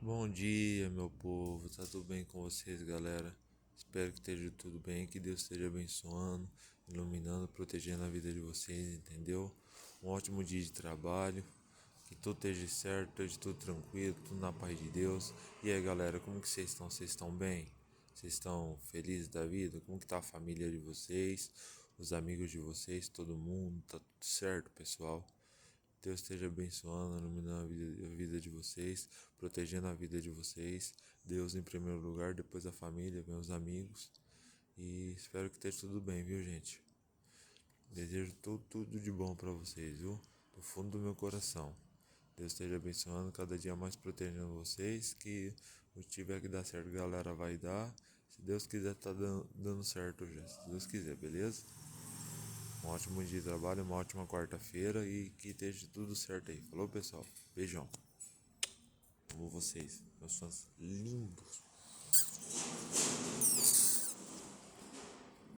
Bom dia, meu povo. Tá tudo bem com vocês, galera? Espero que esteja tudo bem, que Deus esteja abençoando, iluminando, protegendo a vida de vocês, entendeu? Um ótimo dia de trabalho, que tudo esteja certo, esteja tudo tranquilo, tudo na paz de Deus. E aí, galera, como que vocês estão? Vocês estão bem? Vocês estão felizes da vida? Como que tá a família de vocês? Os amigos de vocês, todo mundo? Tá tudo certo, pessoal? Deus esteja abençoando, iluminando a vida de vocês, protegendo a vida de vocês. Deus em primeiro lugar, depois a família, meus amigos. E espero que esteja tudo bem, viu, gente? Desejo tudo de bom para vocês, viu? Do fundo do meu coração. Deus esteja abençoando, cada dia mais protegendo vocês. Que o que tiver que dar certo, galera, vai dar. Se Deus quiser, tá dando certo já. Se Deus quiser, beleza? Um ótimo dia de trabalho, uma ótima quarta-feira e que esteja tudo certo aí. Falou, pessoal? Beijão. Amo vocês, meus fãs lindos.